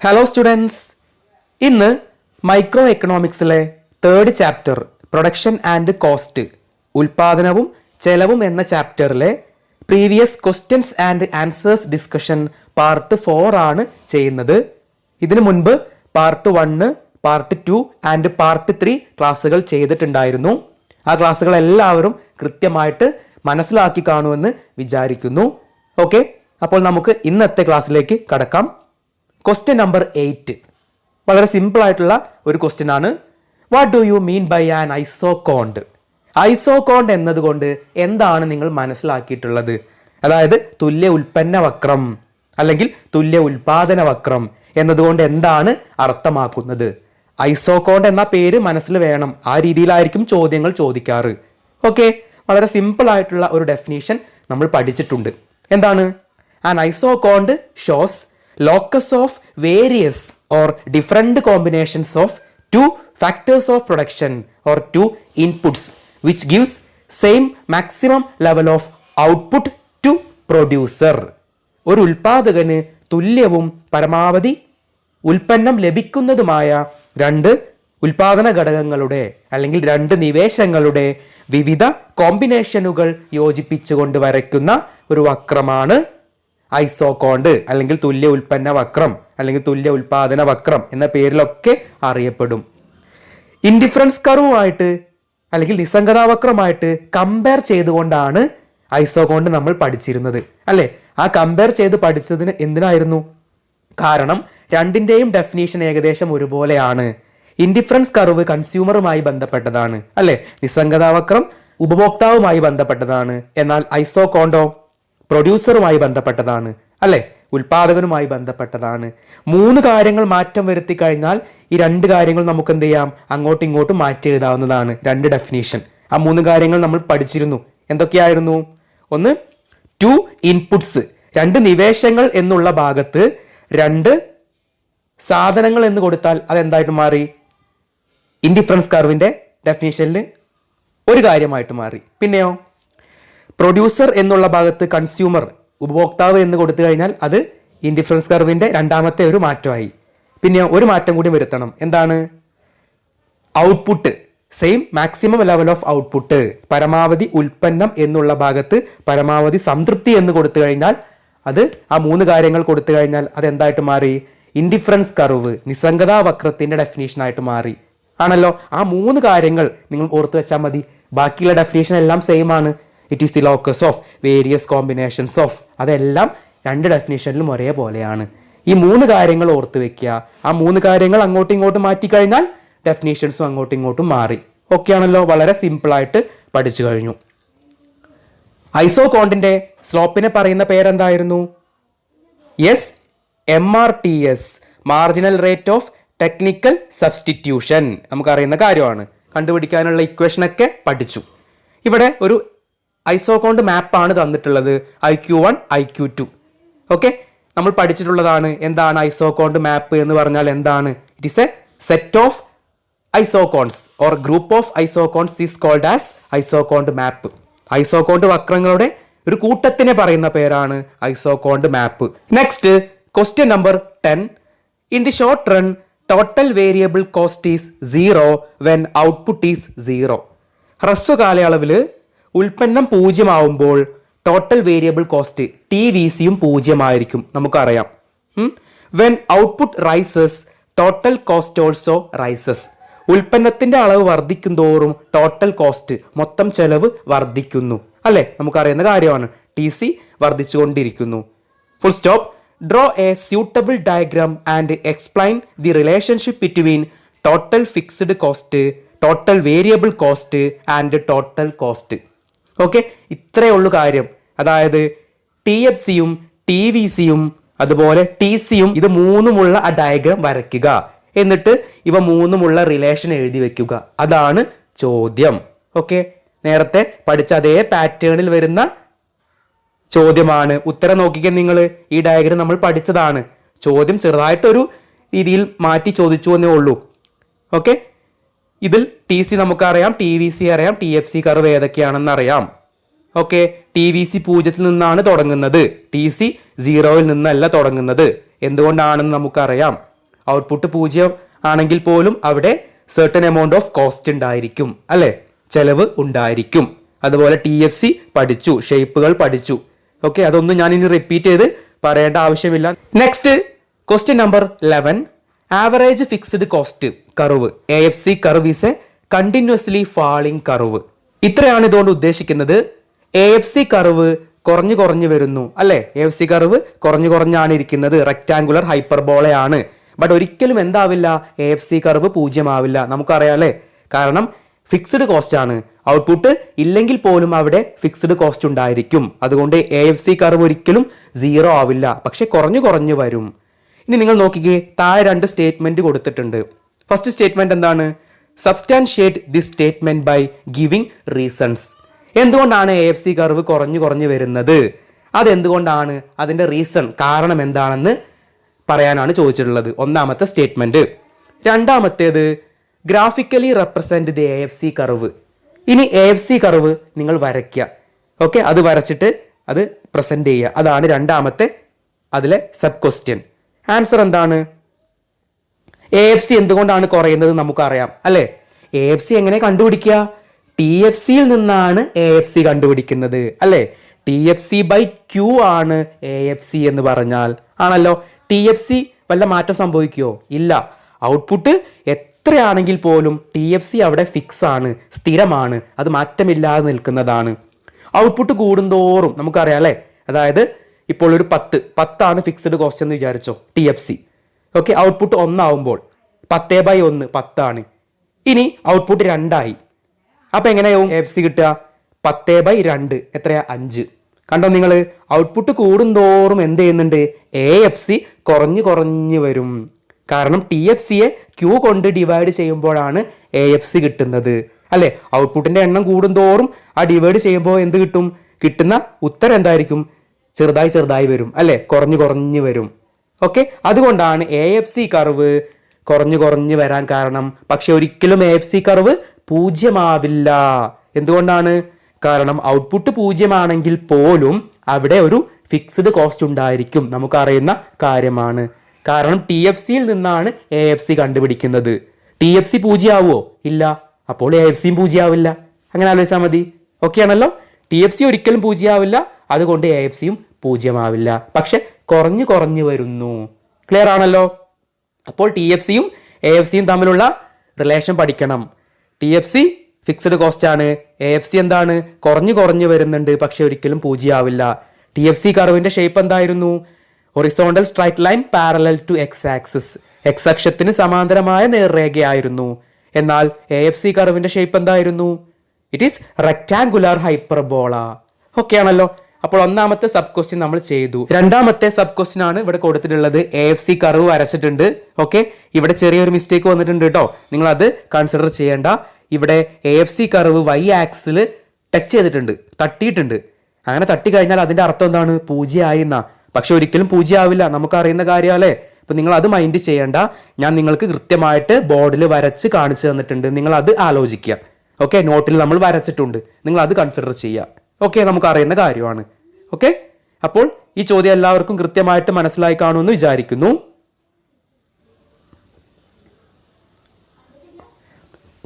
Hello students, ഇന്ന് micro എക്കണോമിക്സിലെ 3rd chapter production and cost ഉൽപാദനവും ചെലവും എന്ന ചാപ്റ്ററിലെ previous questions and answers discussion part 4 ആണ് ചെയ്യുന്നത്. ഇതിനു മുൻപ് പാർട്ട് 1, പാർട്ട് 2 ആൻഡ് പാർട്ട് 3 ക്ലാസ്സുകൾ ചെയ്തിട്ടുണ്ടായിരുന്നു. ആ ക്ലാസ്സുകൾ എല്ലാവരും കൃത്യമായിട്ട് മനസ്സിലാക്കി കാണുമെന്ന് വിചാരിക്കുന്നു. ഓക്കെ, അപ്പോൾ നമുക്ക് ഇന്നത്തെ ക്ലാസ്സിലേക്ക് കടക്കാം. ക്വസ്റ്റ്യൻ നമ്പർ 8 വളരെ സിമ്പിൾ ആയിട്ടുള്ള ഒരു ക്വസ്റ്റ്യൻ ആണ്. What do you mean by an isoquant? Isoquant എന്നതുകൊണ്ട് എന്താണ് നിങ്ങൾ മനസ്സിലാക്കിയിട്ടുള്ളത്? അതായത് തുല്യ ഉൽപ്പന്ന വക്രം അല്ലെങ്കിൽ തുല്യ ഉൽപാദന വക്രം എന്നതുകൊണ്ട് എന്താണ് അർത്ഥമാക്കുന്നത്? ഐസോകോണ്ട് എന്ന പേര് മനസ്സിൽ വേണം. ആ രീതിയിലായിരിക്കും ചോദ്യങ്ങൾ ചോദിക്കാറ്. ഓക്കെ, വളരെ സിമ്പിൾ ആയിട്ടുള്ള ഒരു ഡെഫിനേഷൻ നമ്മൾ പഠിച്ചിട്ടുണ്ട്. എന്താണ്? An ഐസോകോണ്ട് shows locus of various or different combinations of two factors of production or two inputs which gives same maximum level of output to producer. ഒരു ഉൽപാദകന് തുല്യവും പരമാവധി ഉൽപ്പന്നം ലഭിക്കുന്നതുമായ രണ്ട് ഉൽപാദന ഘടകങ്ങളുടെ അല്ലെങ്കിൽ രണ്ട് നിവേശങ്ങളുടെ വിവിധ കോമ്പിനേഷനുകൾ യോജിപ്പിച്ചുകൊണ്ട് വരയ്ക്കുന്ന ഒരു വക്രമാണ് ഐസോകോണ്ട് അല്ലെങ്കിൽ തുല്യ ഉൽപ്പന്ന വക്രം അല്ലെങ്കിൽ തുല്യ ഉൽപാദന വക്രം എന്ന പേരിലൊക്കെ അറിയപ്പെടും. ഇൻഡിഫറൻസ് കർവുമായിട്ട് അല്ലെങ്കിൽ നിസ്സംഗതാവക്രമായിട്ട് കമ്പയർ ചെയ്തുകൊണ്ടാണ് ഐസോകോണ്ട് നമ്മൾ പഠിച്ചിരുന്നത്, അല്ലെ? ആ കമ്പയർ ചെയ്ത് പഠിച്ചതിന് എന്തിനായിരുന്നു? കാരണം രണ്ടിന്റെയും ഡെഫിനീഷൻ ഏകദേശം ഒരുപോലെയാണ്. ഇൻഡിഫറൻസ് കർവ് കൺസ്യൂമറുമായി ബന്ധപ്പെട്ടതാണ്, അല്ലെ? നിസ്സംഗതാവക്രം ഉപഭോക്താവുമായി ബന്ധപ്പെട്ടതാണ്. എന്നാൽ ഐസോകോണ്ടോ പ്രൊഡ്യൂസറുമായി ബന്ധപ്പെട്ടതാണ്, അല്ലെ? ഉൽപാദകനുമായി ബന്ധപ്പെട്ടതാണ്. 3 കാര്യങ്ങൾ മാറ്റം വരുത്തി കഴിഞ്ഞാൽ ഈ 2 കാര്യങ്ങൾ നമുക്ക് എന്ത് ചെയ്യാം? അങ്ങോട്ടും ഇങ്ങോട്ടും മാറ്റി എഴുതാവുന്നതാണ്. 2 ഡെഫിനീഷൻ. ആ 3 കാര്യങ്ങൾ നമ്മൾ പഠിച്ചിരുന്നു. എന്തൊക്കെയായിരുന്നു? ഒന്ന്, 2 ഇൻപുട്സ്, 2 നിവേശങ്ങൾ എന്നുള്ള ഭാഗത്ത് 2 സാധനങ്ങൾ എന്ന് കൊടുത്താൽ അതെന്തായിട്ട് മാറി? ഇൻഡിഫറൻസ് കർവിന്റെ ഡെഫിനീഷനിൽ ഒരു കാര്യമായിട്ട് മാറി. പിന്നെയോ പ്രൊഡ്യൂസർ എന്നുള്ള ഭാഗത്ത് കൺസ്യൂമർ, ഉപഭോക്താവ് എന്ന് കൊടുത്തു കഴിഞ്ഞാൽ അത് ഇൻഡിഫറൻസ് കർവിന്റെ രണ്ടാമത്തെ ഒരു മാറ്റമായി. പിന്നെ ഒരു മാറ്റം കൂടി വരുത്തണം. എന്താണ്? Output, same maximum level of output, പരമാവധി ഉൽപ്പന്നം എന്നുള്ള ഭാഗത്ത് പരമാവധി സംതൃപ്തി എന്ന് കൊടുത്തു കഴിഞ്ഞാൽ അത് ആ 3 കാര്യങ്ങൾ കൊടുത്തു കഴിഞ്ഞാൽ അത് എന്തായിട്ട് മാറി? ഇൻഡിഫറൻസ് കർവ്, നിസ്സംഗതാ വക്രത്തിന്റെ ഡെഫിനേഷൻ ആയിട്ട് മാറി. ആണല്ലോ? ആ 3 കാര്യങ്ങൾ നിങ്ങൾ ഓർത്തു വെച്ചാൽ മതി. ബാക്കിയുള്ള ഡെഫിനേഷൻ എല്ലാം സെയിം ആണ്. It is the locus of various combinations of, അതെല്ലാം 2 ഡെഫിനേഷനിലും ഒരേപോലെയാണ്. ഈ 3 കാര്യങ്ങൾ ഓർത്ത് വെക്കുക. ആ 3 കാര്യങ്ങൾ അങ്ങോട്ടും ഇങ്ങോട്ടും മാറ്റിക്കഴിഞ്ഞാൽ ഡെഫിനേഷൻസും അങ്ങോട്ടും ഇങ്ങോട്ടും മാറി. ഓക്കെ ആണല്ലോ? വളരെ സിമ്പിൾ ആയിട്ട് പഠിച്ചു കഴിഞ്ഞു. ഐസോകോണ്ടിന്റെ സ്ലോപ്പിനെ പറയുന്ന പേരെന്തായിരുന്നു? Yes, MRTS, marginal rate of technical substitution. നമുക്കറിയുന്ന കാര്യമാണ്. കണ്ടുപിടിക്കാനുള്ള ഇക്വേഷനൊക്കെ പഠിച്ചു. ഇവിടെ ഒരു ഐസോകോണ്ട് മാപ്പാണ് തന്നിട്ടുള്ളത്, IQ1 IQ2. ഓക്കെ, നമ്മൾ പഠിച്ചിട്ടുള്ളതാണ്. എന്താണ് ഐസോകോണ്ട് മാപ്പ് എന്ന് പറഞ്ഞാൽ എന്താണ്? It is a set of isoquants or group of isoquants is called as isoquant map. Isoquant വക്രങ്ങളുടെ ഒരു കൂട്ടത്തിനെ പറയുന്ന പേരാണ് isoquant map. Next, question number 10. In the short run total variable cost is 0 when output is 0. ഹ്രസ്വ കാലയളവിൽ ഉൽപ്പന്നം 0 ആവുമ്പോൾ total variable cost TVCയും 0 ആയിരിക്കും. നമുക്കറിയാം. When output rises total cost also rises. ഉൽപ്പന്നത്തിന്റെ അളവ് വർദ്ധിക്കും തോറും ടോട്ടൽ കോസ്റ്റ്, മൊത്തം ചെലവ് വർദ്ധിക്കുന്നു, അല്ലെ? നമുക്കറിയുന്ന കാര്യമാണ്. TC വർദ്ധിച്ചുകൊണ്ടിരിക്കുന്നു. Full stop. Draw A suitable diagram and explain the relationship between total fixed cost, total variable cost and total cost. Okay, ഇത്രയേ ഉള്ളൂ കാര്യം. അതായത് TFCയും TVCയും അതുപോലെ TCയും ഇത് 3മുള്ള ആ ഡയഗ്രാം വരയ്ക്കുക. എന്നിട്ട് ഇവ 3മുള്ള റിലേഷൻ എഴുതി വെക്കുക. അതാണ് ചോദ്യം. ഓക്കെ, നേരത്തെ പഠിച്ച അതേ പാറ്റേണിൽ വരുന്ന ചോദ്യമാണ്. ഉത്തരം നോക്കിക്കാൻ നിങ്ങൾ. ഈ ഡയഗ്രാം നമ്മൾ പഠിച്ചതാണ്. ചോദ്യം ചെറുതായിട്ടൊരു രീതിയിൽ മാറ്റി ചോദിച്ചു എന്നേ ഉള്ളൂ. ഓക്കെ, ഇതിൽ TC നമുക്കറിയാം, TVC അറിയാം, TFC കർവ് ഏതൊക്കെയാണെന്ന് അറിയാം. ഓക്കെ, TVC 0 നിന്നാണ് തുടങ്ങുന്നത്, TC 0 നിന്നല്ല തുടങ്ങുന്നത്. എന്തുകൊണ്ടാണെന്ന് നമുക്കറിയാം. ഔട്ട്പുട്ട് 0 ആണെങ്കിൽ പോലും അവിടെ സെർട്ടൺ എമൗണ്ട് ഓഫ് കോസ്റ്റ് ഉണ്ടായിരിക്കും, അല്ലെ, ചെലവ് ഉണ്ടായിരിക്കും. അതുപോലെ TFC പഠിച്ചു, ഷേപ്പുകൾ പഠിച്ചു. ഓക്കെ, അതൊന്നും ഞാൻ ഇനി റിപ്പീറ്റ് ചെയ്ത് പറയേണ്ട ആവശ്യമില്ല. Next question number 11. Average fixed cost curve AFC curve is A continuously falling curve. ഇത്രയാണ് ഇതുകൊണ്ട് ഉദ്ദേശിക്കുന്നത്. AFC കർവ് കുറഞ്ഞു കുറഞ്ഞു വരുന്നു, അല്ലെ, AFC കർവ് കുറഞ്ഞു കുറഞ്ഞാണ് ഇരിക്കുന്നത്, റെക്ടാങ്കുലർ ഹൈപ്പർബോളയാണ്. ബട്ട് ഒരിക്കലും എന്താവില്ല, AFC കർവ് 0 ആവില്ല. നമുക്കറിയാം, അല്ലെ, കാരണം ഫിക്സ്ഡ് കോസ്റ്റ് ആണ്. ഔട്ട്പുട്ട് ഇല്ലെങ്കിൽ പോലും അവിടെ ഫിക്സ്ഡ് കോസ്റ്റ് ഉണ്ടായിരിക്കും. അതുകൊണ്ട് AFC കർവ് ഒരിക്കലും 0 ആവില്ല, പക്ഷെ കുറഞ്ഞു കുറഞ്ഞു വരും. ഇനി നിങ്ങൾ നോക്കിക്കേ, താഴെ 2 സ്റ്റേറ്റ്മെന്റ് കൊടുത്തിട്ടുണ്ട്. ഫസ്റ്റ് സ്റ്റേറ്റ്മെന്റ് എന്താണ്? Substantiate this statement by giving reasons. എന്തുകൊണ്ടാണ് AFC കർവ് കുറഞ്ഞു കുറഞ്ഞു വരുന്നത്, അതെന്തുകൊണ്ടാണ്, അതിന്റെ റീസൺ, കാരണം എന്താണെന്ന് പറയാനാണ് ചോദിച്ചിട്ടുള്ളത്. ഒന്നാമത്തെ സ്റ്റേറ്റ്മെന്റ്. രണ്ടാമത്തേത് graphically represent the AFC curve. ഇനി AFC കർവ് നിങ്ങൾ വരയ്ക്കുക. ഓക്കെ, അത് വരച്ചിട്ട് അത് പ്രസന്റ് ചെയ്യുക. അതാണ് രണ്ടാമത്തെ അതിലെ സബ് ക്വസ്റ്റ്യൻ. ആൻസർ എന്താണ്? AFC എന്തുകൊണ്ടാണ് കുറയുന്നത് നമുക്കറിയാം, അല്ലെ. AFC എങ്ങനെ കണ്ടുപിടിക്കുക? TFCയിൽ നിന്നാണ് AFC കണ്ടുപിടിക്കുന്നത്, അല്ലെ. TFC/Q ആണ് AFC എന്ന് പറഞ്ഞാൽ. ആണല്ലോ. TFC വല്ല മാറ്റം സംഭവിക്കുമോ? ഇല്ല. ഔട്ട്പുട്ട് എത്രയാണെങ്കിൽ പോലും TFC അവിടെ ഫിക്സ് ആണ്, സ്ഥിരമാണ്, അത് മാറ്റമില്ലാതെ നിൽക്കുന്നതാണ്. ഔട്ട്പുട്ട് കൂടുന്തോറും നമുക്കറിയാം, അല്ലെ. അതായത് ഇപ്പോൾ ഒരു 10 ഫിക്സ്ഡ് കോസ്റ്റ് എന്ന് വിചാരിച്ചോ, TFC. ഓക്കെ, ഔട്ട്പുട്ട് 1 ആവുമ്പോൾ 10/1 10 ആണ്. ഇനി ഔട്ട്പുട്ട് 2 ആയി. അപ്പൊ എങ്ങനെയാവും AFC കിട്ടുക? 10/2 എത്രയാ? 5. കണ്ടോ നിങ്ങൾ, ഔട്ട്പുട്ട് കൂടുന്തോറും എന്ത് ചെയ്യുന്നുണ്ട്? AFC കുറഞ്ഞു കുറഞ്ഞു വരും. കാരണം TFCയെ Q കൊണ്ട് ഡിവൈഡ് ചെയ്യുമ്പോഴാണ് AFC കിട്ടുന്നത്, അല്ലെ. ഔട്ട്പുട്ടിന്റെ എണ്ണം കൂടുന്തോറും ആ ഡിവൈഡ് ചെയ്യുമ്പോൾ എന്ത് കിട്ടും? കിട്ടുന്ന ഉത്തരം എന്തായിരിക്കും? ചെറുതായി ചെറുതായി വരും, അല്ലെ, കുറഞ്ഞു കുറഞ്ഞു വരും. ഓക്കെ, അതുകൊണ്ടാണ് AFC കർവ് കുറഞ്ഞു കുറഞ്ഞു വരാൻ കാരണം. പക്ഷെ ഒരിക്കലും AFC കർവ് 0 ആവില്ല. എന്തുകൊണ്ടാണ്? കാരണം ഔട്ട്പുട്ട് 0 ആണെങ്കിൽ പോലും അവിടെ ഒരു ഫിക്സ്ഡ് കോസ്റ്റ് ഉണ്ടായിരിക്കും, നമുക്കറിയുന്ന കാര്യമാണ്. കാരണം TFCയിൽ നിന്നാണ് AFC കണ്ടുപിടിക്കുന്നത്. TFC 0 ആവുമോ? ഇല്ല. അപ്പോൾ AFCയും 0 ആവില്ല. അങ്ങനെ ആലോചിച്ചാൽ മതി. ഓക്കെ ആണല്ലോ. TFC ഒരിക്കലും 0 ആവില്ല, അതുകൊണ്ട് AFCയും 0 ആവില്ല. പക്ഷെ കുറഞ്ഞു കുറഞ്ഞു വരുന്നു. ക്ലിയർ ആണല്ലോ. അപ്പോൾ TFCയും AFCയും തമ്മിലുള്ള റിലേഷൻ പഠിക്കണം. TFC ഫിക്സ്ഡ് കോസ്റ്റ് ആണ്, AFC എന്താണ്? കുറഞ്ഞു കുറഞ്ഞു വരുന്നുണ്ട്, പക്ഷെ ഒരിക്കലും 0 ആവില്ല. TFC കർവിന്റെ ഷേപ്പ് എന്തായിരുന്നു? Horizontal straight line parallel to x axis, x അക്ഷത്തിന് സമാന്തരമായ നേർരേഖയായിരുന്നു. എന്നാൽ AFC കർവിന്റെ ഷേപ്പ് എന്തായിരുന്നു? It is rectangular hyperbola. Okay ആണല്ലോ. അപ്പോൾ ഒന്നാമത്തെ സബ് ക്വസ്റ്റ്യൻ നമ്മൾ ചെയ്തു. രണ്ടാമത്തെ സബ് ക്വസ്റ്റ്യൻ ആണ് ഇവിടെ കൊടുത്തിട്ടുള്ളത്. AFC കർവ് വരച്ചിട്ടുണ്ട്. ഓക്കെ, ഇവിടെ ചെറിയൊരു മിസ്റ്റേക്ക് വന്നിട്ടുണ്ട് കേട്ടോ, നിങ്ങൾ അത് കൺസിഡർ ചെയ്യേണ്ട. ഇവിടെ AFC കർവ് Y ആക്സിൽ ടച്ച് ചെയ്തിട്ടുണ്ട്, തട്ടിയിട്ടുണ്ട്. അങ്ങനെ തട്ടി കഴിഞ്ഞാൽ അതിന്റെ അർത്ഥം എന്താണ്? 0 ആയി എന്നാ. പക്ഷെ ഒരിക്കലും 0 ആവില്ല, നമുക്കറിയുന്ന കാര്യമല്ലേ. അപ്പൊ നിങ്ങൾ അത് മൈൻഡ് ചെയ്യേണ്ട. ഞാൻ നിങ്ങൾക്ക് കൃത്യമായിട്ട് ബോർഡിൽ വരച്ച് കാണിച്ചു തന്നിട്ടുണ്ട്, നിങ്ങൾ അത് ആലോചിക്കുക. ഓക്കെ, നോട്ടിൽ നമ്മൾ വരച്ചിട്ടുണ്ട്, നിങ്ങൾ അത് കൺസിഡർ ചെയ്യുക. ഓക്കെ, നമുക്ക് അറിയുന്ന കാര്യമാണ്. ഓക്കെ, അപ്പോൾ ഈ ചോദ്യം എല്ലാവർക്കും കൃത്യമായിട്ട് മനസ്സിലായി കാണുമെന്ന് വിചാരിക്കുന്നു.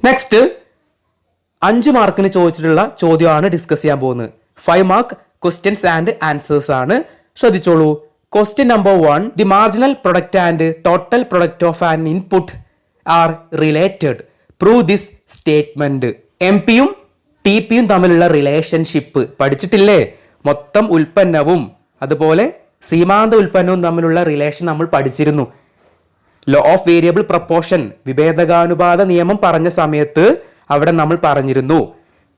നെക്സ്റ്റ് 5 മാർക്കിന് ചോദിച്ചിട്ടുള്ള ചോദ്യമാണ് ഡിസ്കസ് ചെയ്യാൻ പോകുന്നത്. 5 മാർക്ക് ക്വസ്റ്റ്യൻസ് ആൻഡ് ആൻസേഴ്സ് ആണ്. ശ്രദ്ധിച്ചോളൂ. Question number 1. The marginal product and total product of an input are related. Prove this statement. MP-യും TP-യും തമ്മിലുള്ള റിലേഷൻഷിപ്പ് പഠിച്ചിട്ടില്ലേ? മൊത്തം ഉൽപ്പന്നവും അതുപോലെ സീമാന്ത ഉൽപ്പന്നവും തമ്മിലുള്ള റിലേഷൻ നമ്മൾ പഠിച്ചിരുന്നു. ലോ ഓഫ് വേരിയബിൾ പ്രപ്പോർഷൻ, വിഭേദകാനുപാത നിയമം പറഞ്ഞ സമയത്ത് അവിടെ നമ്മൾ പറഞ്ഞിരുന്നു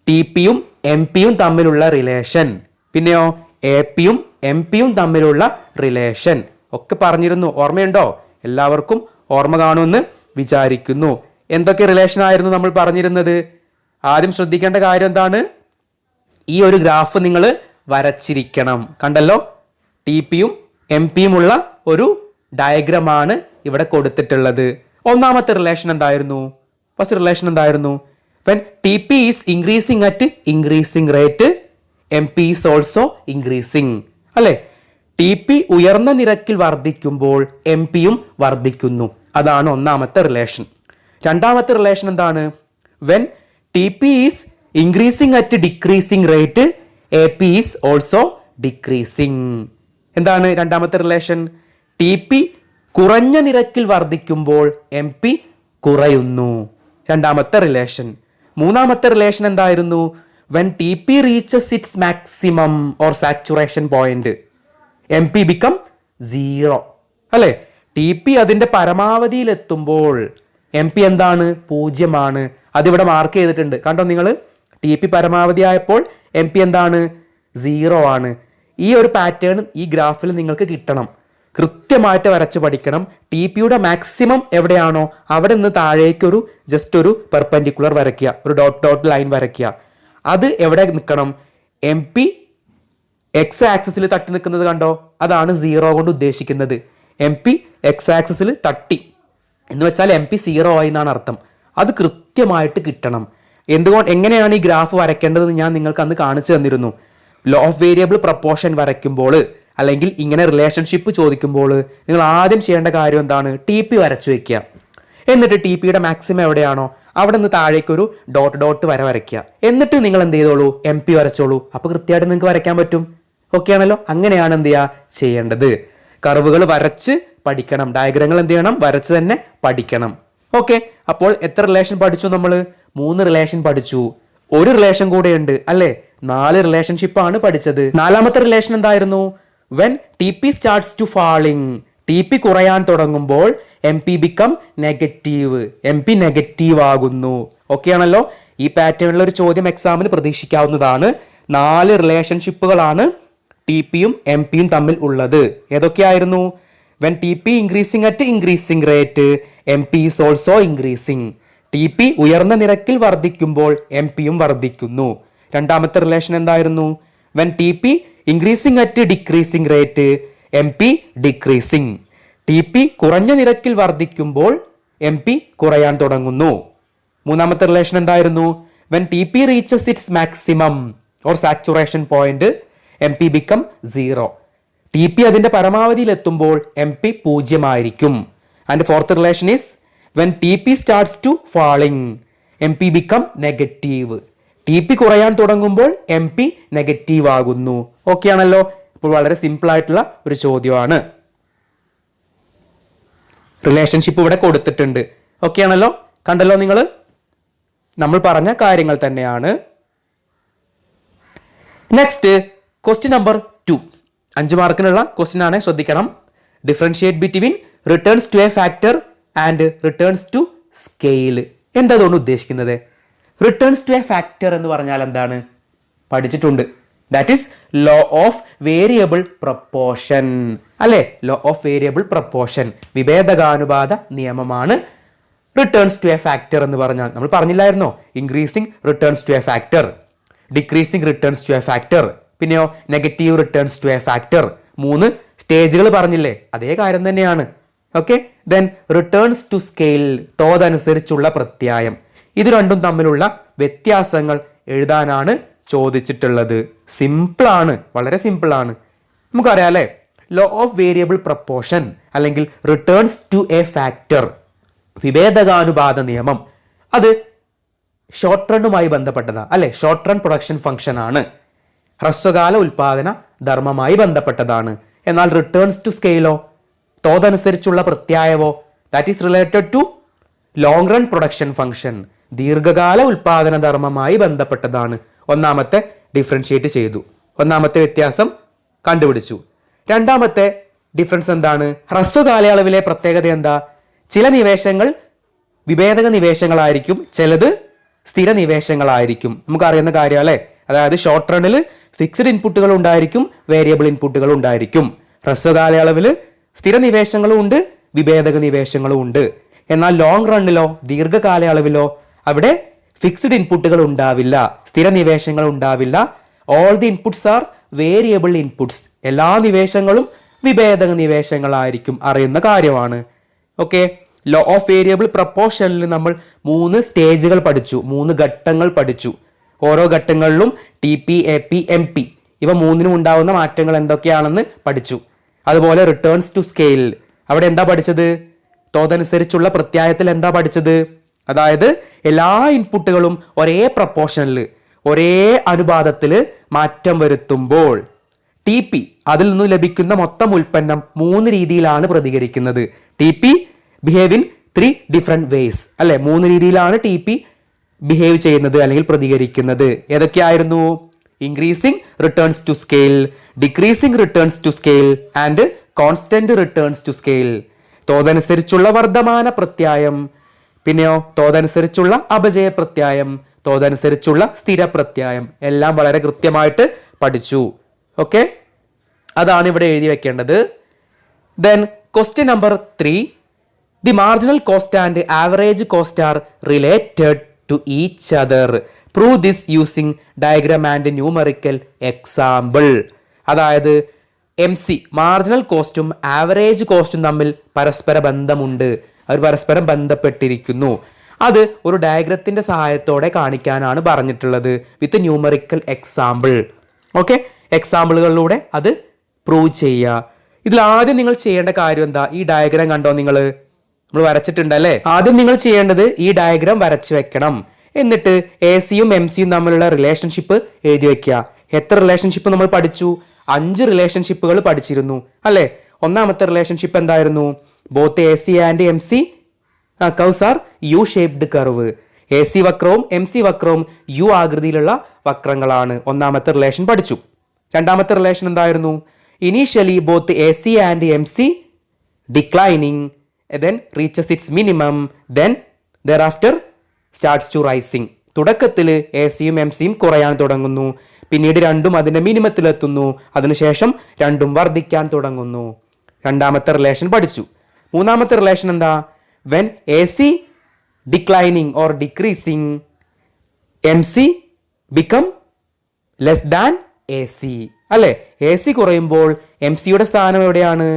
TP-യും MP-യും തമ്മിലുള്ള റിലേഷൻ. പിന്നെയോ AP-യും MP-യും തമ്മിലുള്ള റിലേഷൻ ഒക്കെ പറഞ്ഞിരുന്നു. ഓർമ്മയുണ്ടോ? എല്ലാവർക്കും ഓർമ്മ കാണുമെന്ന് വിചാരിക്കുന്നു. എന്തൊക്കെ റിലേഷൻ ആയിരുന്നു നമ്മൾ പറഞ്ഞിരുന്നത്? ആദ്യം ശ്രദ്ധിക്കേണ്ട കാര്യം എന്താണ്? ഈ ഒരു ഗ്രാഫ് നിങ്ങൾ വരച്ചിരിക്കണം. കണ്ടല്ലോ, TP-യും MP-യും ഉള്ള ഒരു ഡയഗ്രമാണ് ഇവിടെ കൊടുത്തിട്ടുള്ളത്. ഒന്നാമത്തെ റിലേഷൻ എന്തായിരുന്നു? ഫസ്റ്റ് റിലേഷൻ എന്തായിരുന്നു? when TP is increasing at increasing rate, MP is also increasing. അല്ലെ, TP ഉയർന്ന നിരക്കിൽ വർദ്ധിക്കുമ്പോൾ MP-യും വർദ്ധിക്കുന്നു. അതാണ് ഒന്നാമത്തെ റിലേഷൻ. രണ്ടാമത്തെ റിലേഷൻ എന്താണ്? When T P is increasing at decreasing rate A P is also decreasing. എന്താണ് രണ്ടാമത്തെ റിലേഷൻ? ടി പി കുറഞ്ഞ നിരക്കിൽ വർദ്ധിക്കുമ്പോൾ എം പി കുറയുന്നു. രണ്ടാമത്തെ റിലേഷൻ. മൂന്നാമത്തെ റിലേഷൻ എന്തായിരുന്നു? When T P reaches its maximum or saturation point M P become 0. അല്ലെ, ടി പി അതിന്റെ പരമാവധിയിലെത്തുമ്പോൾ എം പി എന്താണ്? 0. അതിവിടെ മാർക്ക് ചെയ്തിട്ടുണ്ട്, കണ്ടോ നിങ്ങൾ? ടി പി പരമാവധി ആയപ്പോൾ എം പി എന്താണ്? 0 ആണ്. ഈ ഒരു പാറ്റേൺ ഈ ഗ്രാഫിൽ നിങ്ങൾക്ക് കിട്ടണം. കൃത്യമായിട്ട് വരച്ച് പഠിക്കണം. ടി പിയുടെ മാക്സിമം എവിടെയാണോ അവിടെ നിന്ന് താഴേക്കൊരു ജസ്റ്റ് ഒരു പെർപെൻഡിക്കുലർ വരയ്ക്കുക, ഒരു ഡോട്ട് ഡോട്ട് ലൈൻ വരയ്ക്കുക. അത് എവിടെ നിൽക്കണം? എം പി എക്സ് ആക്സിസിൽ തട്ടി നിൽക്കുന്നത് കണ്ടോ? അതാണ് 0 കൊണ്ട് ഉദ്ദേശിക്കുന്നത്. എം പി എക്സ് ആക്സിസിൽ തട്ടി എന്ന് വെച്ചാൽ എം പി 0 ആയി എന്നാണ് അർത്ഥം. അത് കൃത്യമായിട്ട് കിട്ടണം. എങ്ങനെയാണ് ഈ ഗ്രാഫ് വരയ്ക്കേണ്ടതെന്ന് ഞാൻ നിങ്ങൾക്ക് അന്ന് കാണിച്ചു തന്നിരുന്നു. ലോ ഓഫ് വേരിയബിൾ പ്രപ്പോർഷൻ വരയ്ക്കുമ്പോൾ അല്ലെങ്കിൽ ഇങ്ങനെ റിലേഷൻഷിപ്പ് ചോദിക്കുമ്പോൾ നിങ്ങൾ ആദ്യം ചെയ്യേണ്ട കാര്യം എന്താണ്? ടി പി വരച്ചു വെക്കുക. എന്നിട്ട് ടി പിയുടെ മാക്സിമം എവിടെയാണോ അവിടെ നിന്ന് താഴേക്കൊരു ഡോട്ട് ഡോട്ട് വരയ്ക്കുക. എന്നിട്ട് നിങ്ങൾ എന്ത് ചെയ്തോളൂ? എം പി വരച്ചോളൂ. അപ്പോൾ കൃത്യമായിട്ട് നിങ്ങൾക്ക് വരയ്ക്കാൻ പറ്റും. ഓക്കെ ആണല്ലോ? അങ്ങനെയാണ് എന്ത് ചെയ്യുക ചെയ്യേണ്ടത്. കർവുകൾ വരച്ച് പഠിക്കണം. ഡയഗ്രങ്ങൾ എന്ത് ചെയ്യണം? വരച്ച് തന്നെ പഠിക്കണം. ഓക്കെ, അപ്പോൾ എത്ര റിലേഷൻ പഠിച്ചു നമ്മൾ? 3 റിലേഷൻ പഠിച്ചു. ഒരു റിലേഷൻ കൂടെ ഉണ്ട് അല്ലേ? 4 റിലേഷൻഷിപ്പാണ് പഠിച്ചത്. നാലാമത്തെ റിലേഷൻ എന്തായിരുന്നു? When T P starts to falling, T P കുറയാൻ തുടങ്ങുമ്പോൾ M P become negative, M P negative ആകുന്നു. ഓക്കെ ആണല്ലോ? ഈ പാറ്റേണിൽ ഒരു ചോദ്യം എക്സാമിന് പ്രതീക്ഷിക്കാവുന്നതാണ്. 4 റിലേഷൻഷിപ്പുകളാണ് ടി പിയും എം പിയും തമ്മിൽ ഉള്ളത്. ഏതൊക്കെയായിരുന്നു? When T P increasing at increasing rate M P is also increasing. T P ഉയർന്ന നിരക്കിൽ വർദ്ധിക്കുമ്പോൾ എം പിയും വർദ്ധിക്കുന്നു. രണ്ടാമത്തെ റിലേഷൻ എന്തായിരുന്നു? When T P increasing at decreasing rate M P decreasing. T P കുറഞ്ഞ നിരക്കിൽ വർദ്ധിക്കുമ്പോൾ എം പി കുറയാൻ തുടങ്ങുന്നു. മൂന്നാമത്തെ റിലേഷൻ എന്തായിരുന്നു? When T P reaches its maximum or saturation point M P become 0. T P അതിന്റെ പരമാവധിയിൽ എത്തുമ്പോൾ എം പി 0 ആയിരിക്കും. And fourth relation is when T P starts to falling M P become negative. T P കുറയാൻ തുടങ്ങുമ്പോൾ M P negative ആകുന്നു. Okay ആണല്ലോ? ഇപ്പോൾ വളരെ സിമ്പിൾ ആയിട്ടുള്ള ഒരു ചോദ്യമാണ്. റിലേഷൻഷിപ്പ് ഇവിടെ കൊടുത്തിട്ടുണ്ട്. ഓക്കെ ആണല്ലോ? കണ്ടല്ലോ നിങ്ങൾ? നമ്മൾ പറഞ്ഞ കാര്യങ്ങൾ തന്നെയാണ്. Next question number 2. 5 മാർക്കിനുള്ള ക്വസ്റ്റ്യൻ ആണ്, ശ്രദ്ധിക്കണം. Differentiate between returns to a factor and returns to scale. എന്താ അതുകൊണ്ട് ഉദ്ദേശിക്കുന്നത്? റിട്ടേൺസ് ടു എ ഫാക്ടർ എന്ന് പറഞ്ഞാൽ എന്താണ്? പഠിച്ചിട്ടുണ്ട്. That is law of variable proportion അല്ലെ? ലോ ഓഫ് വേരിയബിൾ പ്രപ്പോർഷൻ, വിഭേദകാനുപാത നിയമമാണ് റിട്ടേൺസ് ടു എ ഫാക്ടർ എന്ന് പറഞ്ഞാൽ. നമ്മൾ പറഞ്ഞില്ലായിരുന്നോ? Increasing returns to a factor, decreasing returns to a factor, പിന്നെയോ negative returns to a factor. 3 സ്റ്റേജുകൾ പറഞ്ഞില്ലേ? അതേ കാര്യം തന്നെയാണ്. Okay, then returns to scale, തോതനുസരിച്ചുള്ള പ്രത്യായം. ഇത് രണ്ടും തമ്മിലുള്ള വ്യത്യാസങ്ങൾ എഴുതാനാണ് ചോദിച്ചിട്ടുള്ളത്. സിമ്പിളാണ്, വളരെ സിമ്പിളാണ്. നമുക്കറിയാം അല്ലേ? ലോ ഓഫ് വേരിയബിൾ പ്രപ്പോർഷൻ അല്ലെങ്കിൽ റിട്ടേൺസ് ടു എ ഫാക്ടർ, വിഭേദകാനുപാത നിയമം, അത് ഷോർട്ട് റണ്ണുമായി ബന്ധപ്പെട്ടതാണ് അല്ലെ? ഷോർട്ട് റൺ പ്രൊഡക്ഷൻ ഫംഗ്ഷൻ ആണ്. ഹ്രസ്വകാല ഉൽപാദന ധർമ്മമായി ബന്ധപ്പെട്ടതാണ്. എന്നാൽ റിട്ടേൺസ് ടു സ്കെയിലോ, തോതനുസരിച്ചുള്ള പ്രത്യായവോ, that is related to long run production function, ദീർഘകാല ഉൽപാദന ധർമ്മമായി ബന്ധപ്പെട്ടതാണ്. ഒന്നാമത്തെ ഡിഫറൻഷിയേറ്റ് ചെയ്തു, ഒന്നാമത്തെ വ്യത്യാസം കണ്ടുപിടിച്ചു. രണ്ടാമത്തെ ഡിഫറൻസ് എന്താണ്? ഹ്രസ്വകാലയളവിലെ പ്രത്യേകത എന്താ? ചില നിവേശങ്ങൾ വിഭേദക നിവേശങ്ങളായിരിക്കും, ചിലത് സ്ഥിര നിവേശങ്ങളായിരിക്കും. നമുക്കറിയുന്ന കാര്യം അല്ലേ? അതായത് ഷോർട്ട് റണ്ണിൽ ഫിക്സ്ഡ് ഇൻപുട്ടുകൾ ഉണ്ടായിരിക്കും, വേരിയബിൾ ഇൻപുട്ടുകൾ ഉണ്ടായിരിക്കും. ഹ്രസ്വകാലയളവിൽ സ്ഥിര നിവേശങ്ങളും ഉണ്ട്, വിഭേദക നിവേശങ്ങളും ഉണ്ട്. എന്നാൽ ലോങ് റണ്ണിലോ, ദീർഘകാലയളവിലോ അവിടെ ഫിക്സ്ഡ് ഇൻപുട്ടുകൾ ഉണ്ടാവില്ല, സ്ഥിര നിവേശങ്ങൾ ഉണ്ടാവില്ല. All the inputs R variable inputs. എല്ലാ നിവേശങ്ങളും വിഭേദക നിവേശങ്ങളായിരിക്കും, അറിയുന്ന കാര്യമാണ്. ഓക്കെ, ലോ ഓഫ് വേരിയബിൾ പ്രപ്പോർഷനിൽ നമ്മൾ 3 സ്റ്റേജുകൾ പഠിച്ചു, 3 ഘട്ടങ്ങൾ പഠിച്ചു. ഓരോ ഘട്ടങ്ങളിലും T P, A P, M P, ഇവ 3നും ഉണ്ടാവുന്ന മാറ്റങ്ങൾ എന്തൊക്കെയാണെന്ന് പഠിച്ചു. അതുപോലെ റിട്ടേൺസ് ടു സ്കെയിൽ, അവിടെ എന്താ പഠിച്ചത്? തോതനുസരിച്ചുള്ള പ്രത്യായത്തിൽ എന്താ പഠിച്ചത്? അതായത് എല്ലാ ഇൻപുട്ടുകളും ഒരേ പ്രപ്പോർഷനിൽ ഒരേ അനുപാതത്തിൽ മാറ്റം വരുത്തുമ്പോൾ ടി പി അതിൽ നിന്ന് ലഭിക്കുന്ന മൊത്തം ഉൽപ്പന്നം 3 രീതിയിലാണ് പ്രതികരിക്കുന്നത്. T P behave in 3 different ways അല്ലെ, 3 രീതിയിലാണ് ടി പി ബിഹേവ് ചെയ്യുന്നത് അല്ലെങ്കിൽ പ്രതികരിക്കുന്നത്. ഏതൊക്കെയായിരുന്നു? Increasing returns to scale, decreasing returns to scale and constant returns to scale. തോതനുസരിച്ചുള്ള വർദ്ധമാന പ്രത്യായം, പിന്നെയോ തോതനുസരിച്ചുള്ള അപജയ പ്രത്യായം, തോതനുസരിച്ചുള്ള സ്ഥിര പ്രത്യായം എല്ലാം വളരെ കൃത്യമായിട്ട് പഠിച്ചു. ഓക്കെ, അതാണ് ഇവിടെ എഴുതി വെക്കേണ്ടത്. Then question number 3, the marginal cost and average cost are related to each other. Prove this using diagram and numerical example. അതായത് MC മാർജിനൽ കോസ്റ്റും ആവറേജ് കോസ്റ്റും തമ്മിൽ പരസ്പര ബന്ധമുണ്ട്, അവർ പരസ്പരം ബന്ധപ്പെട്ടിരിക്കുന്നു. അത് ഒരു ഡയഗ്രത്തിന്റെ സഹായത്തോടെ കാണിക്കാനാണ് പറഞ്ഞിട്ടുള്ളത് വിത്ത് ന്യൂമറിക്കൽ എക്സാമ്പിൾ. ഓക്കെ, എക്സാമ്പിളുകളിലൂടെ അത് പ്രൂവ് ചെയ്യുക. ഇതിൽ ആദ്യം നിങ്ങൾ ചെയ്യേണ്ട കാര്യം എന്താ? ഈ ഡയഗ്രാം കണ്ടോ നിങ്ങൾ വരച്ചിട്ടുണ്ട് അല്ലേ? ആദ്യം നിങ്ങൾ ചെയ്യേണ്ടത് ഈ ഡയഗ്രാം വരച്ചു വെക്കണം. എന്നിട്ട് AC-യും MC-യും തമ്മിലുള്ള റിലേഷൻഷിപ്പ് എഴുതി വെക്കുക. എത്ര റിലേഷൻഷിപ്പ് നമ്മൾ പഠിച്ചു? 5 റിലേഷൻഷിപ്പുകൾ പഠിച്ചിരുന്നു അല്ലെ. ഒന്നാമത്തെ റിലേഷൻഷിപ്പ് എന്തായിരുന്നു? ബോത്ത് AC and MC curves are U shaped curve. AC വക്രവും MC വക്രവും യു ആകൃതിയിലുള്ള വക്രങ്ങളാണ്. ഒന്നാമത്തെ റിലേഷൻ പഠിച്ചു. രണ്ടാമത്തെ റിലേഷൻ എന്തായിരുന്നു? Initially both AC and MC declining, then reaches its minimum, then thereafter starts to rising. തുടക്കത്തിൽ AC-യും MC-യും കുറയാൻ തുടങ്ങുന്നു, പിന്നീട് രണ്ടും അതിന്റെ മിനിമത്തിലെത്തുന്നു, അതിനുശേഷം രണ്ടും വർദ്ധിക്കാൻ തുടങ്ങുന്നു. രണ്ടാമത്തെ റിലേഷൻ പഠിച്ചു. മൂന്നാമത്തെ റിലേഷൻ എന്താ? when AC declining or decreasing, MC become less than AC അല്ലെ. AC കുറയുമ്പോൾ MC-യുടെ സ്ഥാനം എവിടെയാണ്?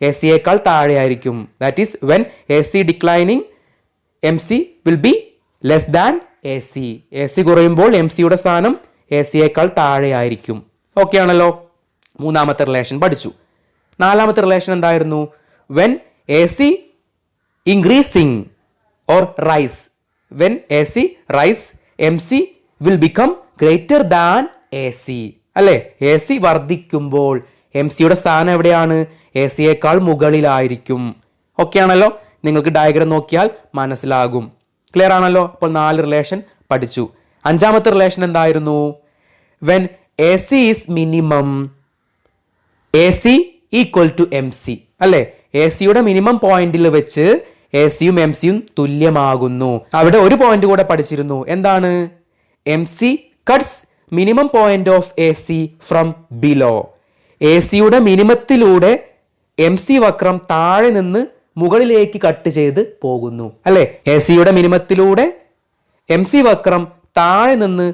AC-യേക്കാൾ താഴെയായിരിക്കും. That is when AC declining, MC will be less than AC. AC കുറയുമ്പോൾ MC-യുടെ സ്ഥാനം AC-യേക്കാൾ താഴെയായിരിക്കും. ഓക്കെ ആണല്ലോ. മൂന്നാമത്തെ റിലേഷൻ പഠിച്ചു. നാലാമത്തെ റിലേഷൻ എന്തായിരുന്നു? when AC increasing or rise, when AC rise, MC will become greater than AC അല്ലെ. AC വർദ്ധിക്കുമ്പോൾ MC-യുടെ സ്ഥാനം എവിടെയാണ്? AC-യേക്കാൾ മുകളിലായിരിക്കും. ഓക്കെ ആണല്ലോ. നിങ്ങൾക്ക് ഡയഗ്രാം നോക്കിയാൽ മനസ്സിലാകും. ക്ലിയർ ആണല്ലോ. അപ്പോൾ 4 റിലേഷൻ പഠിച്ചു. അഞ്ചാമത്തെ റിലേഷൻ എന്തായിരുന്നു? when AC is minimum, AC equal to MC അല്ലെ. AC-യുടെ മിനിമം പോയിന്റിൽ വെച്ച് AC-യും MC-യും തുല്യമാകുന്നു. അവിടെ ഒരു പോയിന്റ് കൂടെ പഠിച്ചിരുന്നു. എന്താണ്? MC cuts minimum point of AC from below. AC-യുടെ മിനിമത്തിലൂടെ MC വക്രം താഴെ നിന്ന് മുകളിലേക്ക് കട്ട് ചെയ്ത് പോകുന്നു അല്ലെ. AC-യുടെ മിനിമത്തിലൂടെ MC വക്രം താഴെ നിന്ന്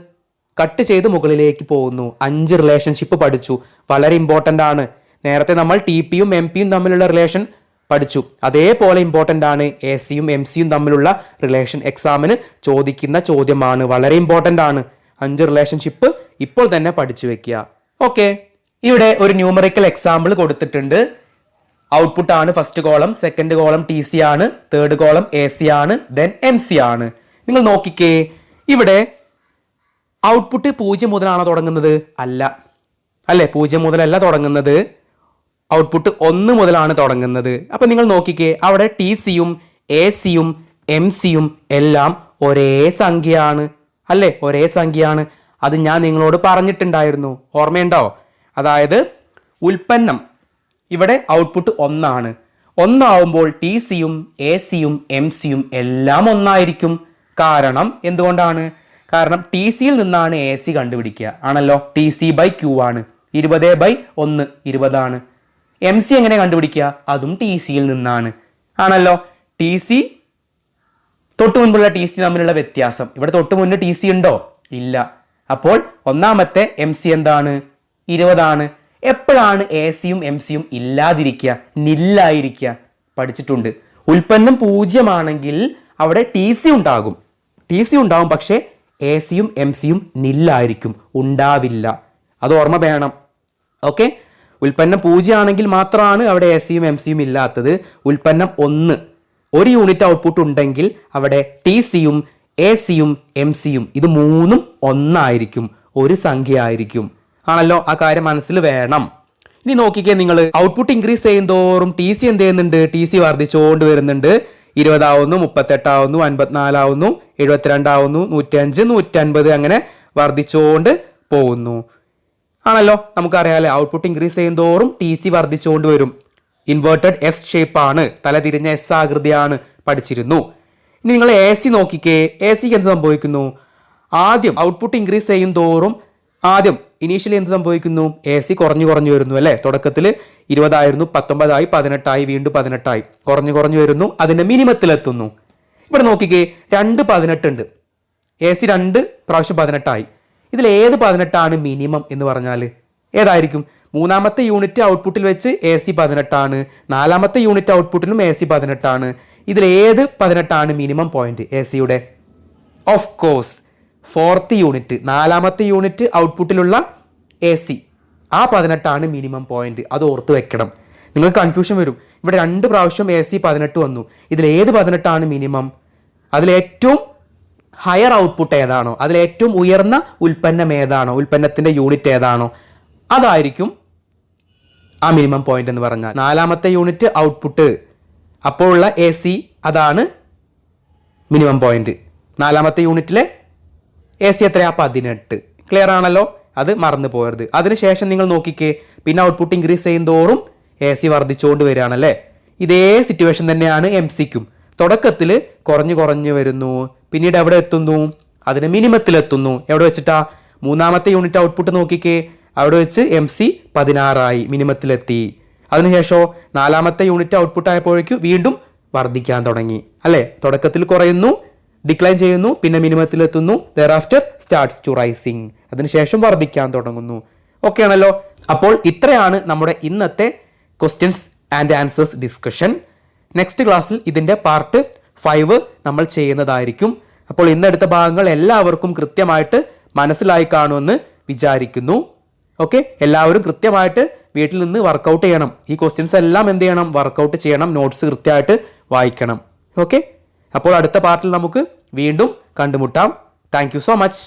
കട്ട് ചെയ്ത് മുകളിലേക്ക് പോകുന്നു. 5 റിലേഷൻഷിപ്പ് പഠിച്ചു. വളരെ ഇമ്പോർട്ടന്റ് ആണ്. നേരത്തെ നമ്മൾ TP-യും MP-യും തമ്മിലുള്ള റിലേഷൻ പഠിച്ചു. അതേപോലെ ഇമ്പോർട്ടന്റ് ആണ് AC-യും MC-യും തമ്മിലുള്ള റിലേഷൻ. എക്സാമിന് ചോദിക്കുന്ന ചോദ്യമാണ്, വളരെ ഇമ്പോർട്ടന്റ് ആണ്. 5 റിലേഷൻഷിപ്പ് ഇപ്പോൾ തന്നെ പഠിച്ചു വെക്കുക. ഓക്കെ, ഇവിടെ ഒരു ന്യൂമറിക്കൽ എക്സാമ്പിൾ കൊടുത്തിട്ടുണ്ട്. ഔട്ട്പുട്ട് ആണ് first column, second column TC ആണ്, തേർഡ് കോളം AC ആണ്, ദെൻ MC ആണ്. നിങ്ങൾ നോക്കിക്കേ, ഇവിടെ ഔട്ട്പുട്ട് 0 മുതലാണോ തുടങ്ങുന്നത്? അല്ല അല്ലെ, 0 മുതലല്ല തുടങ്ങുന്നത്. ഔട്ട്പുട്ട് 1 മുതലാണ് തുടങ്ങുന്നത്. അപ്പൊ നിങ്ങൾ നോക്കിക്കേ, അവിടെ TC-യും AC-യും MC-യും എല്ലാം ഒരേ സംഖ്യയാണ് അല്ലെ, ഒരേ സംഖ്യയാണ്. അത് ഞാൻ നിങ്ങളോട് പറഞ്ഞിട്ടുണ്ടായിരുന്നു, ഓർമ്മയുണ്ടോ? അതായത് ഉൽപ്പന്നം ഇവിടെ ഔട്ട്പുട്ട് 1 ആണ്. 1 ആവുമ്പോൾ TC-യും AC-യും MC-യും എല്ലാം ഒന്നായിരിക്കും. കാരണം എന്തുകൊണ്ടാണ്? കാരണം TC-യിൽ നിന്നാണ് AC കണ്ടുപിടിക്കുക ആണല്ലോ. TC/Q ആണ്. 20/1 20 ആണ്. MC എങ്ങനെ കണ്ടുപിടിക്കുക? അതും TC-യിൽ നിന്നാണ് ആണല്ലോ. TC തൊട്ട് മുൻപുള്ള TC തമ്മിലുള്ള വ്യത്യാസം, ഇവിടെ തൊട്ട് മുന്നേ TC ഉണ്ടോ? ഇല്ല. അപ്പോൾ ഒന്നാമത്തെ MC എന്താണ്? 20 ആണ്. എപ്പോഴാണ് AC-യും MC-യും ഇല്ലാതിരിക്കുക? നില്ലായിരിക്കുക. പഠിച്ചിട്ടുണ്ട്. ഉൽപ്പന്നം 0 ആണെങ്കിൽ അവിടെ TC ഉണ്ടാകും. TC ഉണ്ടാകും, പക്ഷേ AC-യും MC-യും നില്ലായിരിക്കും, ഉണ്ടാവില്ല. അത് ഓർമ്മ വേണം. ഓക്കെ, ഉൽപ്പന്നം 0 ആണെങ്കിൽ മാത്രമാണ് അവിടെ AC-യും MC-യും ഇല്ലാത്തത്. ഉൽപ്പന്നം 1 ഒരു യൂണിറ്റ് ഔട്ട്പുട്ട് ഉണ്ടെങ്കിൽ അവിടെ ടി സിയും എ സിയും എം സിയും ഇത് മൂന്നും ഒന്നായിരിക്കും, ഒരു സംഖ്യ ആയിരിക്കും. ആണല്ലോ, ആ കാര്യം മനസ്സിൽ വേണം. ഇനി നോക്കിക്കേ, നിങ്ങൾ ഔട്ട്പുട്ട് ഇൻക്രീസ് ചെയ്യുന്തോറും ടി സി എന്ത് ചെയ്യുന്നുണ്ട്? ടി സി വർദ്ധിച്ചുകൊണ്ട് വരുന്നുണ്ട്. 20 ആവുന്നു, 38 ആവുന്നു, 54 ആവുന്നു, 72 ആവുന്നു, 105, 150 അങ്ങനെ വർദ്ധിച്ചുകൊണ്ട് പോകുന്നു. ആണല്ലോ, നമുക്കറിയാലേ ഔട്ട്പുട്ട് ഇൻക്രീസ് ചെയ്യുന്തോറും ടി സി വർദ്ധിച്ചുകൊണ്ട് വരും. ഇൻവേർട്ടഡ് എസ് ഷേപ്പ് ആണ്, തലതിരിഞ്ഞ എസ് ആകൃതിയാണ്, പഠിച്ചിരുന്നു. ഇനി നിങ്ങൾ എ സി നോക്കിക്കേ, എ സിക്ക് എന്ത് സംഭവിക്കുന്നു? ആദ്യം ഔട്ട്പുട്ട് ഇൻക്രീസ് ചെയ്യും തോറും ആദ്യം ഇനീഷ്യലി എന്ത് സംഭവിക്കുന്നു? എ സി കുറഞ്ഞു വരുന്നു അല്ലേ? തുടക്കത്തിൽ 20 ആയിരുന്നു, 19 ആയി, 18 ആയി, വീണ്ടും 18 ആയി, കുറഞ്ഞു വരുന്നു, അതിന്റെ മിനിമത്തിലെത്തുന്നു. ഇവിടെ നോക്കിക്കേ, 2 18 ഉണ്ട്, എ സി 2 പ്രാവശ്യം 18 ആയി. ഇതിൽ ഏത് 18 ആണ് മിനിമം എന്ന് പറഞ്ഞാൽ ഏതായിരിക്കും? മൂന്നാമത്തെ യൂണിറ്റ് ഔട്ട്പുട്ടിൽ വെച്ച് എ സി 18 ആണ്, നാലാമത്തെ യൂണിറ്റ് ഔട്ട്പുട്ടിലും എ സി 18 ആണ്. ഇതിൽ ഏത് 18 ആണ് മിനിമം പോയിന്റ് എ സിയുടെ? ഓഫ് കോഴ്സ് 4th യൂണിറ്റ്, നാലാമത്തെ യൂണിറ്റ് ഔട്ട്പുട്ടിലുള്ള എ സി, ആ 18 ആണ് മിനിമം പോയിന്റ്. അത് ഓർത്ത് വെക്കണം, നിങ്ങൾക്ക് കൺഫ്യൂഷൻ വരും. ഇവിടെ 2 പ്രാവശ്യം എ സി 18 വന്നു, ഇതിൽ ഏത് 18 ആണ് മിനിമം? അതിലേറ്റവും ഹയർ ഔട്ട്പുട്ട് ഏതാണോ, അതിലേറ്റവും ഉയർന്ന ഉൽപ്പന്നം ഏതാണോ, ഉൽപ്പന്നത്തിന്റെ യൂണിറ്റ് ഏതാണോ, അതായിരിക്കും ആ മിനിമം പോയിന്റ് എന്ന് പറഞ്ഞാൽ. നാലാമത്തെ യൂണിറ്റ് ഔട്ട്പുട്ട് അപ്പോഴുള്ള എ സി, അതാണ് മിനിമം പോയിന്റ്. നാലാമത്തെ യൂണിറ്റിലെ എ സി എത്രയാ? 18. ക്ലിയർ ആണല്ലോ, അത് മറന്നു പോകരുത്. അതിനുശേഷം നിങ്ങൾ നോക്കിക്കേ, പിന്നെ ഔട്ട്പുട്ട് ഇൻക്രീസ് ചെയ്യും തോറും എ സി വർദ്ധിച്ചുകൊണ്ട് വരികയാണല്ലേ. ഇതേ സിറ്റുവേഷൻ തന്നെയാണ് എം സിക്കും. തുടക്കത്തിൽ കുറഞ്ഞു വരുന്നു, പിന്നീട് എവിടെ എത്തുന്നു? അതിന് മിനിമത്തിലെത്തുന്നു. എവിടെ വെച്ചിട്ടാ? മൂന്നാമത്തെ യൂണിറ്റ് ഔട്ട്പുട്ട് നോക്കിക്കേ, അവിടെ വെച്ച് എം സി 16 ആയി, മിനിമത്തിലെത്തി. അതിനുശേഷം നാലാമത്തെ യൂണിറ്റ് ഔട്ട്പുട്ട് ആയപ്പോഴേക്കും വീണ്ടും വർദ്ധിക്കാൻ തുടങ്ങി അല്ലേ? തുടക്കത്തിൽ കുറയുന്നു, ഡിക്ലൈൻ ചെയ്യുന്നു, പിന്നെ മിനിമത്തിലെത്തുന്നു, thereafter starts to rising, അതിനുശേഷം വർദ്ധിക്കാൻ തുടങ്ങുന്നു. ഓക്കെ ആണല്ലോ. അപ്പോൾ ഇത്രയാണ് നമ്മുടെ ഇന്നത്തെ questions and answers discussion. Next ക്ലാസ്സിൽ ഇതിന്റെ പാർട്ട് 5 നമ്മൾ ചെയ്യുന്നതായിരിക്കും. അപ്പോൾ ഇന്നെടുത്ത ഭാഗങ്ങൾ എല്ലാവർക്കും കൃത്യമായിട്ട് മനസ്സിലായി കാണുമെന്ന് വിചാരിക്കുന്നു. ഓക്കെ, എല്ലാവരും കൃത്യമായിട്ട് വീട്ടിൽ നിന്ന് വർക്കൗട്ട് ചെയ്യണം. ഈ ക്വസ്റ്റ്യൻസ് എല്ലാം എന്ത് ചെയ്യണം? വർക്കൗട്ട് ചെയ്യണം, നോട്ട്സ് കൃത്യമായിട്ട് വായിക്കണം. ഓക്കെ, അപ്പോൾ അടുത്ത പാർട്ടിൽ നമുക്ക് വീണ്ടും കണ്ടുമുട്ടാം. Thank you so much.